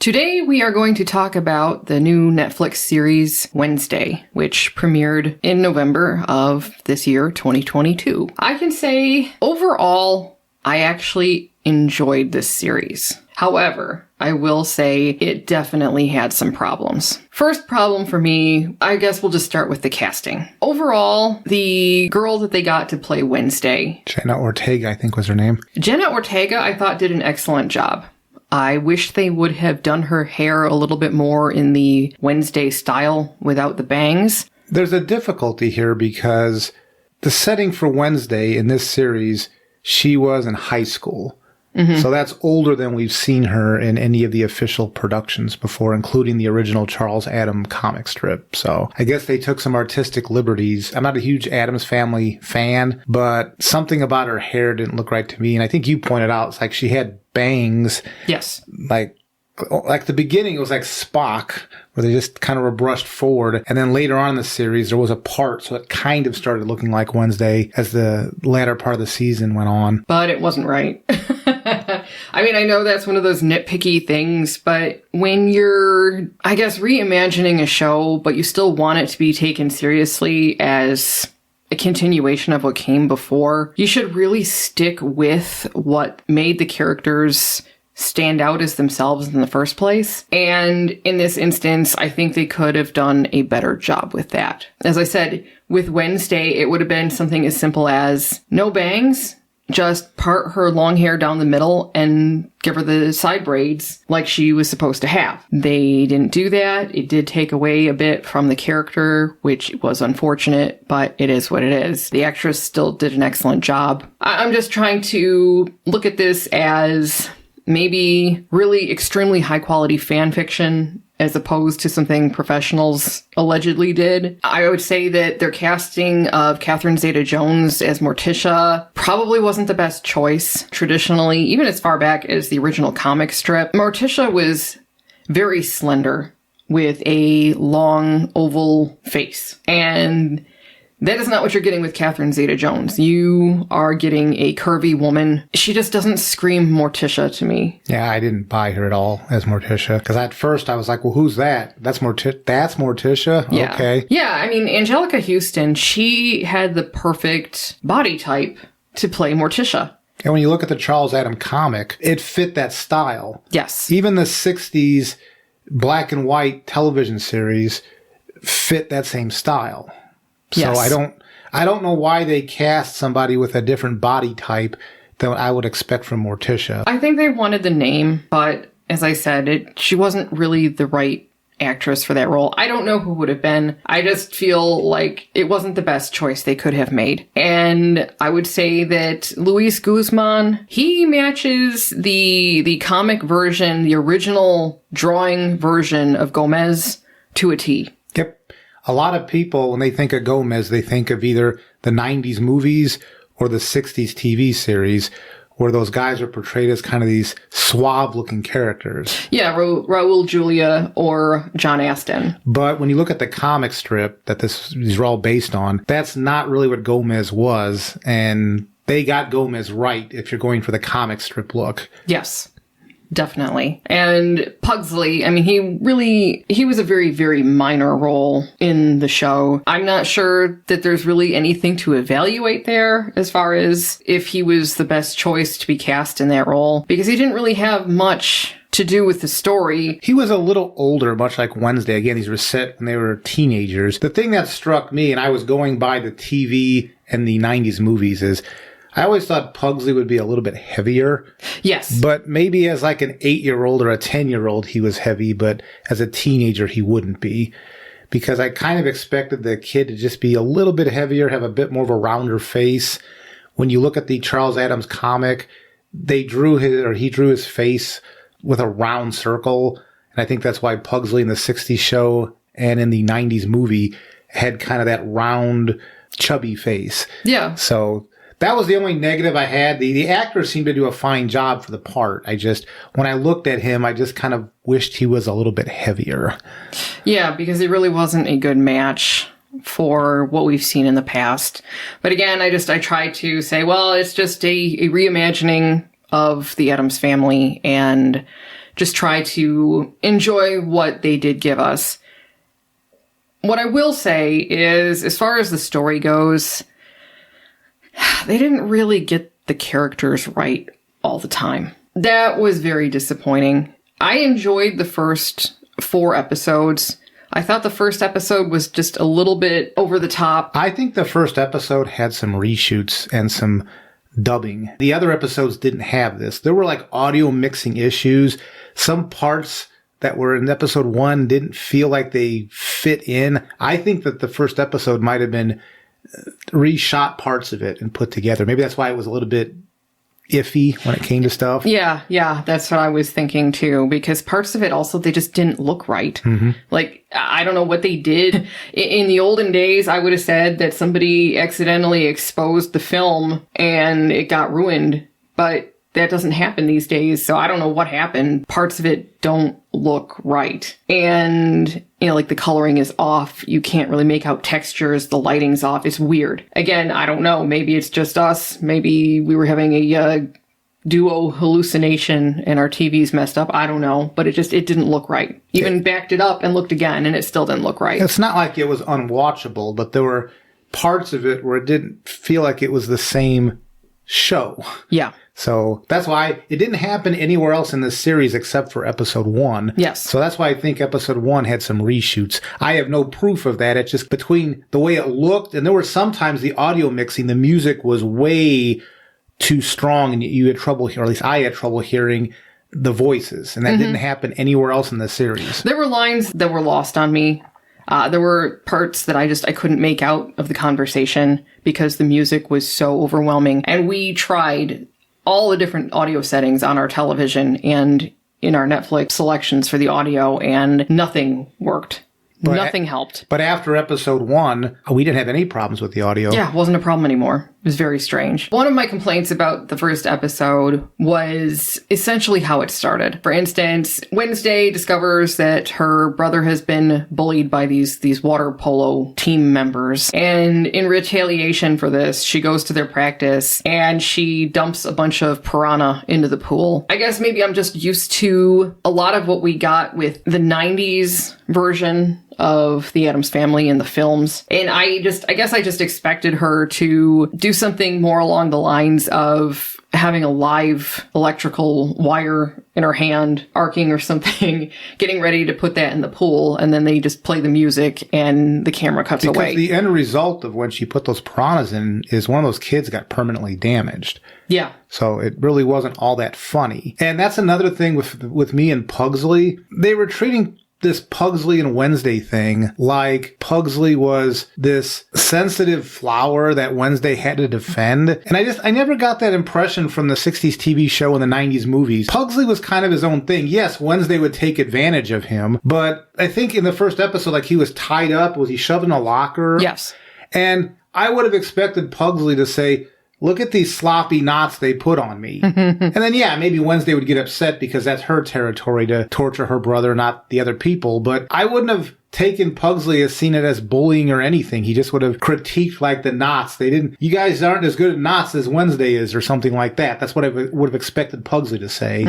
Today we are going to talk about the new Netflix series Wednesday, which premiered in November of this year, 2022. I can say, overall, I actually enjoyed this series. However, I will say it definitely had some problems. First problem for me, I guess we'll just start with the casting. Overall, the girl that they got to play Wednesday, Jenna Ortega, I think was her name. Jenna Ortega, I thought did an excellent job. I wish they would have done her hair a little bit more in the Wednesday style without the bangs. There's a difficulty here because the setting for Wednesday in this series, she was in high school. Mm-hmm. So that's older than we've seen her in any of the official productions before, including the original Charles Addams comic strip. So I guess they took some artistic liberties. I'm not a huge Addams Family fan, but something about her hair didn't look right to me. And I think you pointed out, it's like she had bangs. Yes. Like the beginning, it was like Spock, where they just kind of were brushed forward. And then later on in the series, there was a part, so it kind of started looking like Wednesday as the latter part of the season went on. But it wasn't right. I mean, I know that's one of those nitpicky things, but when you're, I guess, reimagining a show, but you still want it to be taken seriously as a continuation of what came before, you should really stick with what made the characters stand out as themselves in the first place. And in this instance, I think they could have done a better job with that. As I said, with Wednesday, it would have been something as simple as no bangs, just part her long hair down the middle and give her the side braids like she was supposed to have. They didn't do that. It did take away a bit from the character, which was unfortunate, but it is what it is. The actress still did an excellent job. I'm just trying to look at this as maybe really extremely high quality fan fiction as opposed to something professionals allegedly did. I would say that their casting of Catherine Zeta-Jones as Morticia probably wasn't the best choice. Traditionally, even as far back as the original comic strip, Morticia was very slender with a long oval face. And that is not what you're getting with Catherine Zeta-Jones. You are getting a curvy woman. She just doesn't scream Morticia to me. Yeah, I didn't buy her at all as Morticia. Because at first I was like, well, who's that? That's Morticia? Yeah. Okay. Yeah, I mean, Angelica Houston, she had the perfect body type to play Morticia. And when you look at the Charles Addams comic, it fit that style. Yes. Even the 60s black and white television series fit that same style. So yes. I don't know why they cast somebody with a different body type than I would expect from Morticia. I think they wanted the name, but as I said, she wasn't really the right actress for that role. I don't know who would have been. I just feel like it wasn't the best choice they could have made. And I would say that Luis Guzman, he matches the comic version, the original drawing version of Gomez to a T. Yep. A lot of people, when they think of Gomez, they think of either the 90s movies or the 60s TV series, where those guys are portrayed as kind of these suave-looking characters. Yeah, Raul Julia or John Astin. But when you look at the comic strip that these are all based on, that's not really what Gomez was, and they got Gomez right if you're going for the comic strip look. Yes. Definitely. And Pugsley, I mean, he was a very, very minor role in the show. I'm not sure that there's really anything to evaluate there as far as if he was the best choice to be cast in that role, because he didn't really have much to do with the story. He was a little older, much like Wednesday. Again, these were set when they were teenagers. The thing that struck me, and I was going by the TV and the 90s movies, is I always thought Pugsley would be a little bit heavier. Yes. But maybe as like an 8-year-old or a 10-year-old, he was heavy, but as a teenager, he wouldn't be. Because I kind of expected the kid to just be a little bit heavier, have a bit more of a rounder face. When you look at the Charles Addams comic, he drew his face with a round circle. And I think that's why Pugsley in the 60s show and in the 90s movie had kind of that round, chubby face. Yeah. So that was the only negative I had. The actor seemed to do a fine job for the part. When I looked at him, I just kind of wished he was a little bit heavier. Yeah, because he really wasn't a good match for what we've seen in the past. But again, I tried to say, well, it's just a reimagining of the Addams Family, and just try to enjoy what they did give us. What I will say is, as far as the story goes, they didn't really get the characters right all the time. That was very disappointing. I enjoyed the first 4 episodes. I thought the first episode was just a little bit over the top. I think the first episode had some reshoots and some dubbing. The other episodes didn't have this. There were like audio mixing issues. Some parts that were in episode 1 didn't feel like they fit in. I think that the first episode might have been reshot parts of it and put together. Maybe that's why it was a little bit iffy when it came to stuff. Yeah, that's what I was thinking too, because parts of it also, they just didn't look right. Like, I don't know what they did. In the olden days, I would have said that somebody accidentally exposed the film and it got ruined, but that doesn't happen these days, so I don't know what happened. Parts of it don't look right. And, like the coloring is off. You can't really make out textures. The lighting's off. It's weird. Again, I don't know. Maybe it's just us. Maybe we were having a duo hallucination and our TV's messed up. I don't know. But it didn't look right. Even backed it up and looked again, and it still didn't look right. It's not like it was unwatchable, but there were parts of it where it didn't feel like it was the same show. Yeah. So that's why it didn't happen anywhere else in this series except for episode 1. Yes. So that's why I think episode 1 had some reshoots. I have no proof of that. It's just between the way it looked, and there were sometimes the audio mixing, the music was way too strong, and you had trouble, or at least I had trouble hearing the voices, and that didn't happen anywhere else in the series. There were lines that were lost on me. There were parts that I couldn't make out of the conversation because the music was so overwhelming. And we tried all the different audio settings on our television and in our Netflix selections for the audio, and nothing worked. Nothing helped. But after episode 1, we didn't have any problems with the audio. Yeah, it wasn't a problem anymore. It was very strange. One of my complaints about the first episode was essentially how it started. For instance, Wednesday discovers that her brother has been bullied by these water polo team members. And in retaliation for this, she goes to their practice and she dumps a bunch of piranha into the pool. I guess maybe I'm just used to a lot of what we got with the 90s version of the Addams Family in the films. And I guess I just expected her to do something more along the lines of having a live electrical wire in her hand, arcing or something, getting ready to put that in the pool, and then they just play the music and the camera cuts away. Because the end result of when she put those piranhas in is one of those kids got permanently damaged. Yeah. So it really wasn't all that funny. And that's another thing with me and Pugsley. They were treating this Pugsley and Wednesday thing like Pugsley was this sensitive flower that Wednesday had to defend. And I never got that impression from the 60s TV show and the 90s movies. Pugsley was kind of his own thing. Yes, Wednesday would take advantage of him, but I think in the first episode, like, he was tied up. Was he shoved in a locker? Yes. And I would have expected Pugsley to say, "Look at these sloppy knots they put on me." And then, yeah, maybe Wednesday would get upset because that's her territory to torture her brother, not the other people. But I wouldn't have taken Pugsley as seen it as bullying or anything. He just would have critiqued, like, the knots. You guys aren't as good at knots as Wednesday is, or something like that. That's what I would have expected Pugsley to say.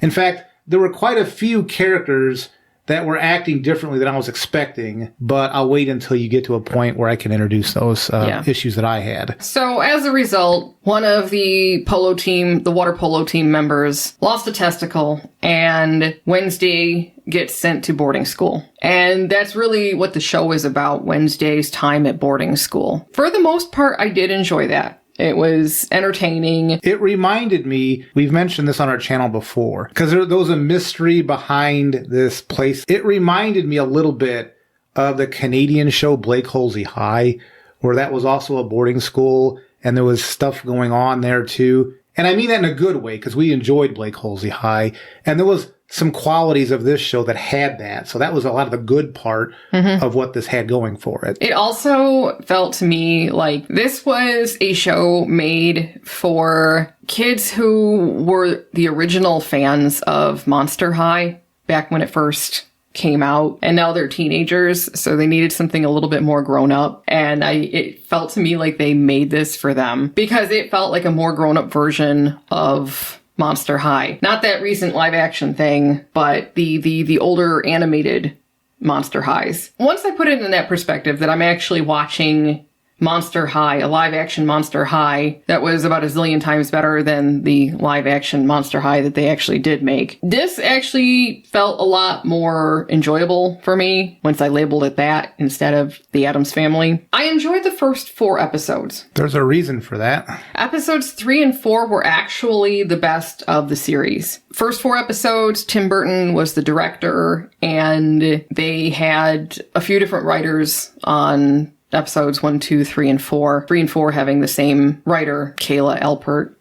In fact, there were quite a few characters that were acting differently than I was expecting, but I'll wait until you get to a point where I can introduce those issues that I had. So as a result, one of the water polo team members lost a testicle, and Wednesday gets sent to boarding school. And that's really what the show is about, Wednesday's time at boarding school. For the most part, I did enjoy that. It was entertaining. It reminded me, we've mentioned this on our channel before, because there was a mystery behind this place. It reminded me a little bit of the Canadian show Blake Halsey High, where that was also a boarding school, and there was stuff going on there too. And I mean that in a good way, because we enjoyed Blake Halsey High, and there was some qualities of this show that had that. So that was a lot of the good part of what this had going for it. It also felt to me like this was a show made for kids who were the original fans of Monster High back when it first came out, and now they're teenagers, so they needed something a little bit more grown up. And it felt to me like they made this for them because it felt like a more grown up version of Monster High. Not that recent live action thing, but the older animated Monster Highs. Once I put it in that perspective that I'm actually watching Monster High, a live action Monster High that was about a zillion times better than the live action Monster High that they actually did make. This actually felt a lot more enjoyable for me once I labeled it that instead of the Addams Family. I enjoyed the first 4 episodes. There's a reason for that. Episodes 3 and 4 were actually the best of the series. First 4 episodes, Tim Burton was the director, and they had a few different writers on episodes 1, 2, 3, and 4. 3 and 4 having the same writer, KAYLA ALPERT.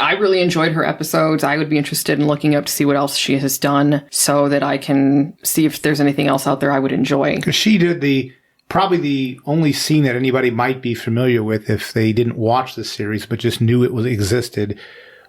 I really enjoyed her episodes. I would be interested in looking up to see what else she has done so that I can see if there's anything else out there I would enjoy. Because she did probably the only scene that anybody might be familiar with if they didn't watch the series but just knew it existed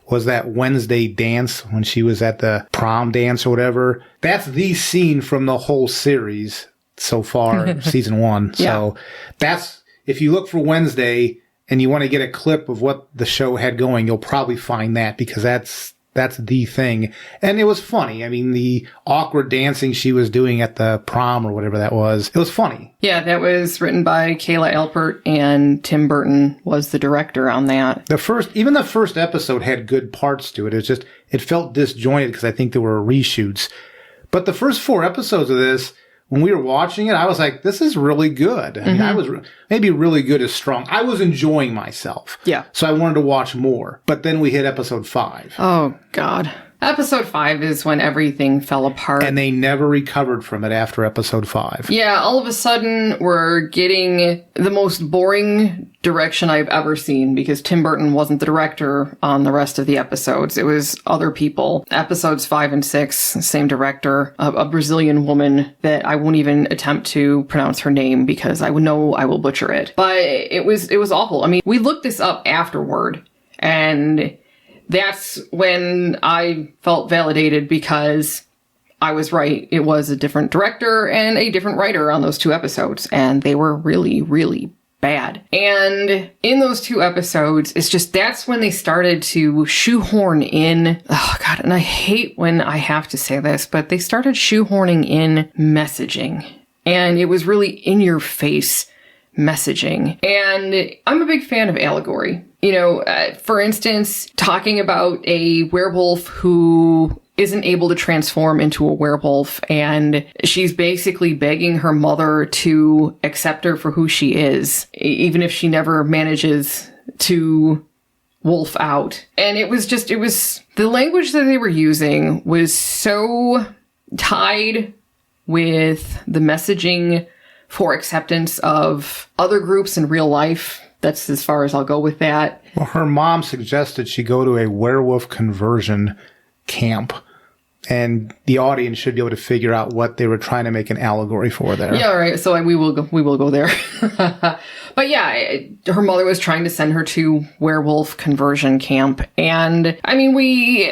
was that Wednesday dance when she was at the prom dance or whatever. That's the scene from the whole series so far, season 1. So that's, if you look for Wednesday and you want to get a clip of what the show had going, you'll probably find that because that's the thing. And it was funny. I mean, the awkward dancing she was doing at the prom or whatever that was, it was funny. Yeah, that was written by KAYLA ALPERT, and Tim Burton was the director on that. Even the first episode had good parts to it. It felt disjointed because I think there were reshoots. But the first 4 episodes of this, when we were watching it, I was like, this is really good. I mean, maybe really good is strong. I was enjoying myself. Yeah. So I wanted to watch more. But then we hit episode 5. Oh, God. Episode 5 is when everything fell apart. And they never recovered from it after episode 5. Yeah, all of a sudden, we're getting the most boring direction I've ever seen because Tim Burton wasn't the director on the rest of the episodes. It was other people. Episodes 5 and 6, same director, a Brazilian woman that I won't even attempt to pronounce her name because I know I will butcher it. But it was awful. I mean, we looked this up afterward, and that's when I felt validated because I was right. It was a different director and a different writer on those 2 episodes, and they were really, really bad. And in those 2 episodes, it's just that's when they started to shoehorn in, oh God, and I hate when I have to say this, but they started shoehorning in messaging. And it was really in your face messaging. And I'm a big fan of allegory. You know, for instance, talking about a werewolf who isn't able to transform into a werewolf, and she's basically begging her mother to accept her for who she is, even if she never manages to wolf out. And it was the language that they were using was so tied with the messaging for acceptance of other groups in real life. That's as far as I'll go with that. Well, her mom suggested she go to a werewolf conversion camp, and the audience should be able to figure out what they were trying to make an allegory for there. Yeah, all right. So we will go there. But yeah, her mother was trying to send her to werewolf conversion camp. And I mean,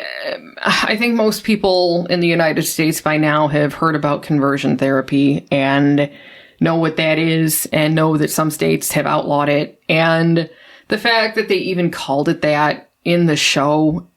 I think most people in the United States by now have heard about conversion therapy and know what that is and know that some states have outlawed it. And the fact that they even called it that in the show,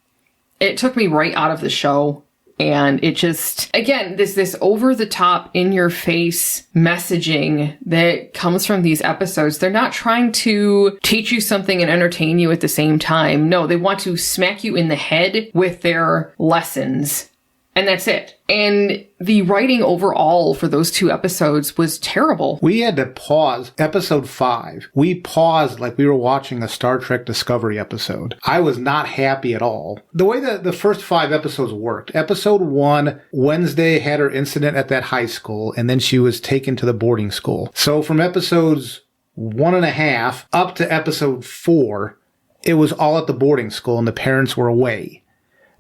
it took me right out of the show. And it just, again, this over-the-top, in-your-face messaging that comes from these episodes. They're not trying to teach you something and entertain you at the same time. No, they want to smack you in the head with their lessons. And that's it. And the writing overall for those 2 episodes was terrible. We had to pause episode 5. We paused like we were watching a Star Trek Discovery episode. I was not happy at all. The way that the first 5 episodes worked. Episode 1, Wednesday had her incident at that high school, and then she was taken to the boarding school. So from episodes 1.5 up to episode 4, it was all at the boarding school and the parents were away.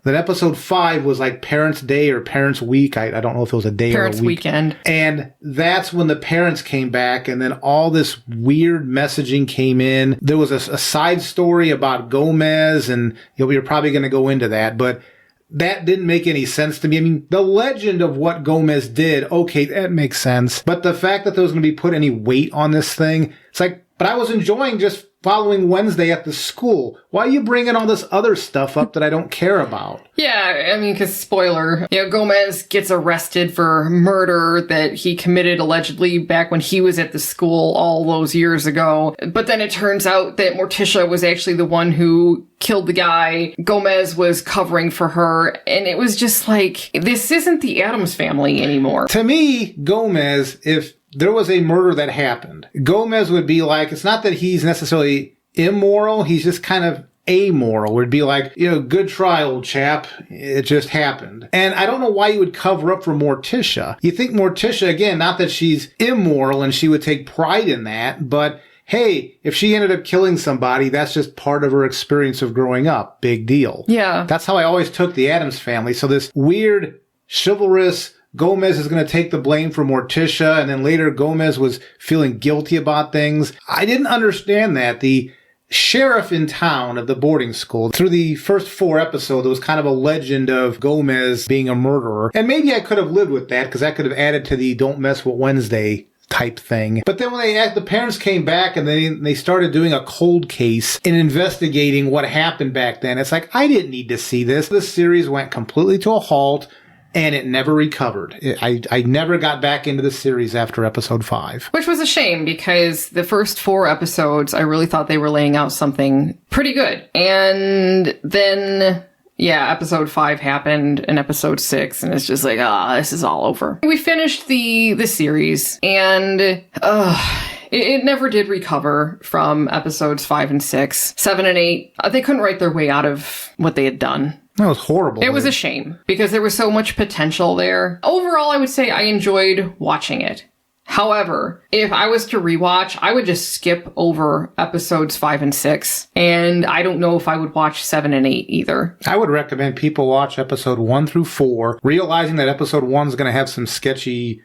Then episode 5 was like Parents' Day or Parents' Week. I don't know if it was a day Parents' or a week. Weekend. And that's when the parents came back, and then all this weird messaging came in. There was a side story about Gomez, and you're probably going to go into that, but that didn't make any sense to me. I mean, the legend of what Gomez did, okay, that makes sense. But the fact that there was going to be put any weight on this thing, it's like, but I was enjoying just following Wednesday at the school. Why are you bringing all this other stuff up that I don't care about? Yeah, I mean, because spoiler, Gomez gets arrested for murder that he committed allegedly back when he was at the school all those years ago. But then it turns out that Morticia was actually the one who killed the guy. Gomez was covering for her. And it was just like, this isn't the Addams Family anymore. To me, Gomez, if there was a murder that happened, Gomez would be like, it's not that he's necessarily immoral, he's just kind of amoral. Would be like, good try, old chap. It just happened. And I don't know why you would cover up for Morticia. You think Morticia, again, not that she's immoral and she would take pride in that, but hey, if she ended up killing somebody, that's just part of her experience of growing up. Big deal. Yeah. That's how I always took the Addams Family. So this weird, chivalrous Gomez is going to take the blame for Morticia, and then later Gomez was feeling guilty about things. I didn't understand that. The sheriff in town of the boarding school, through the first 4 episodes, there was kind of a legend of Gomez being a murderer. And maybe I could have lived with that because that could have added to the don't mess with Wednesday type thing. But then when the parents came back and then they started doing a cold case and investigating what happened back then, it's like, I didn't need to see this. This series went completely to a halt. And it never recovered. I never got back into the series after episode 5. Which was a shame because the first 4 episodes, I really thought they were laying out something pretty good. And then, episode 5 happened and episode 6, and it's just like, this is all over. We finished the series, and it never did recover from episodes 5 and 6. 7 and 8, they couldn't write their way out of what they had done. That was horrible. It was a shame because there was so much potential there. Overall, I would say I enjoyed watching it. However, if I was to rewatch, I would just skip over episodes 5 and 6. And I don't know if I would watch 7 and 8 either. I would recommend people watch episode 1 through 4, realizing that episode 1 is going to have some sketchy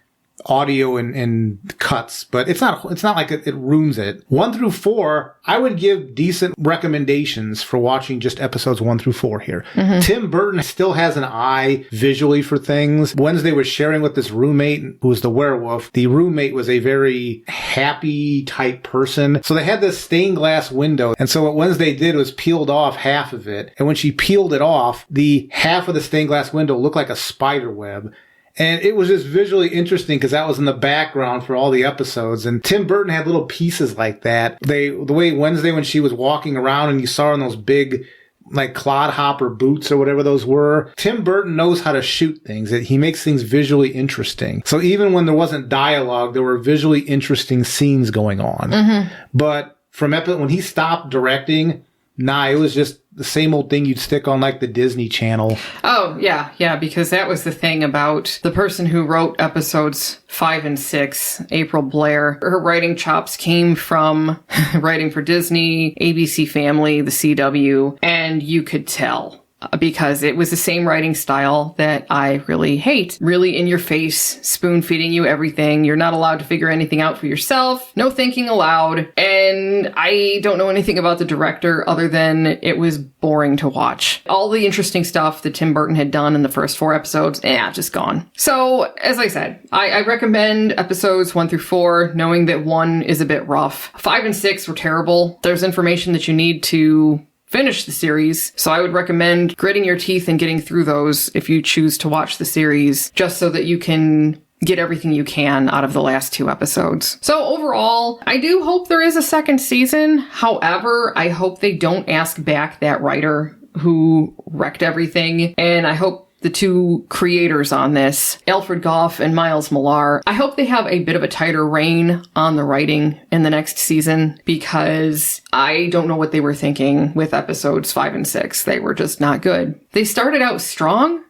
audio and cuts, but it's not like it ruins it. 1 through 4, I would give decent recommendations for watching just episodes 1 through 4 here. Mm-hmm. Tim Burton still has an eye visually for things. Wednesday was sharing with this roommate who was the werewolf. The roommate was a very happy type person. So they had this stained glass window. And so what Wednesday did was peeled off half of it. And when she peeled it off, the half of the stained glass window looked like a spider web. And it was just visually interesting because that was in the background for all the episodes. And Tim Burton had little pieces like that. The way Wednesday, when she was walking around and you saw her in those big, like, clodhopper boots or whatever those were, Tim Burton knows how to shoot things. He makes things visually interesting. So even when there wasn't dialogue, there were visually interesting scenes going on. Mm-hmm. But when he stopped directing, it was just the same old thing you'd stick on like the Disney Channel. Oh, yeah, because that was the thing about the person who wrote episodes 5 and 6, April Blair. Her writing chops came from writing for Disney, ABC Family, the CW, and you could tell. Because it was the same writing style that I really hate. Really in your face, spoon feeding you everything. You're not allowed to figure anything out for yourself. No thinking aloud. And I don't know anything about the director other than it was boring to watch. All the interesting stuff that Tim Burton had done in the first 4 episodes, just gone. So, as I said, I recommend episodes 1 through 4, knowing that 1 is a bit rough. 5 and 6 were terrible. There's information that you need to finish the series, so I would recommend gritting your teeth and getting through those if you choose to watch the series, just so that you can get everything you can out of the last 2 episodes. So overall, I do hope there is a second season. However, I hope they don't ask back that writer who wrecked everything, and I hope the 2 creators on this, Alfred Goff and Miles Millar, I hope they have a bit of a tighter rein on the writing in the next season, because I don't know what they were thinking with episodes 5 and 6. They were just not good. They started out strong,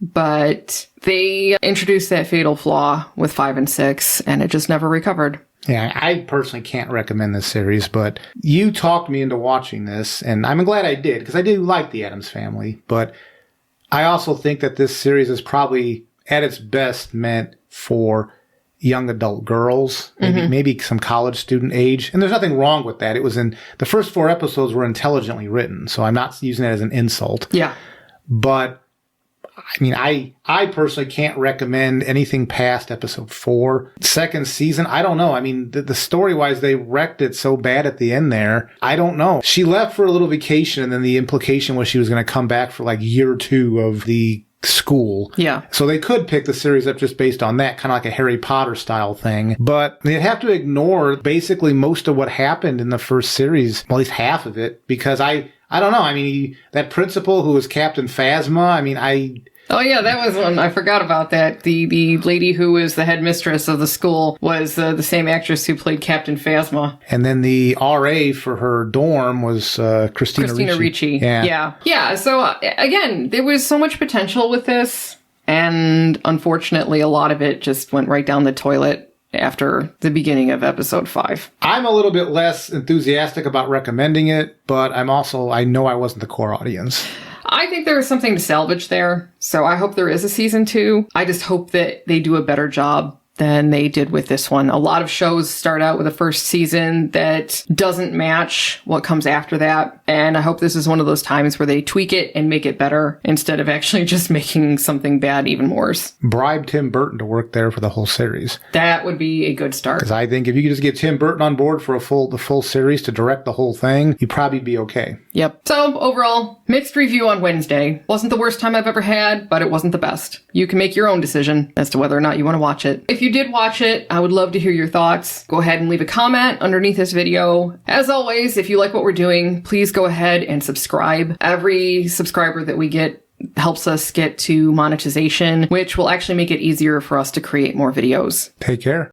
but they introduced that fatal flaw with 5 and 6, and it just never recovered. Yeah, I personally can't recommend this series, but you talked me into watching this, and I'm glad I did, because I do like the Addams Family, but I also think that this series is probably at its best meant for young adult girls, maybe some college student age. And there's nothing wrong with that. The first 4 episodes were intelligently written, so I'm not using that as an insult. Yeah. But I mean, I personally can't recommend anything past episode 4. Second season, I don't know. I mean, the story-wise, they wrecked it so bad at the end there. I don't know. She left for a little vacation, and then the implication was she was going to come back for like year 2 of the school. Yeah. So they could pick the series up just based on that, kind of like a Harry Potter style thing. But they'd have to ignore basically most of what happened in the first series, well, at least half of it, because I don't know. I mean, that principal who was Captain Phasma, I mean, Oh, yeah, that was one. I forgot about that. The lady who was the headmistress of the school was the same actress who played Captain Phasma. And then the RA for her dorm was Christina Ricci. Yeah. So, again, there was so much potential with this. And unfortunately, a lot of it just went right down the toilet after the beginning of episode 5. I'm a little bit less enthusiastic about recommending it, but I know I wasn't the core audience. I think there is something to salvage there, so I hope there is a season 2. I just hope that they do a better job than they did with this one. A lot of shows start out with a first season that doesn't match what comes after that, and I hope this is one of those times where they tweak it and make it better instead of actually just making something bad even worse. Bribe Tim Burton to work there for the whole series. That would be a good start. Because I think if you could just get Tim Burton on board for the full series to direct the whole thing, you'd probably be okay. Yep. So, overall, mixed review on Wednesday. Wasn't the worst time I've ever had, but it wasn't the best. You can make your own decision as to whether or not you want to watch it. If you did watch it, I would love to hear your thoughts. Go ahead and leave a comment underneath this video. As always, if you like what we're doing, please go ahead and subscribe. Every subscriber that we get helps us get to monetization, which will actually make it easier for us to create more videos. Take care.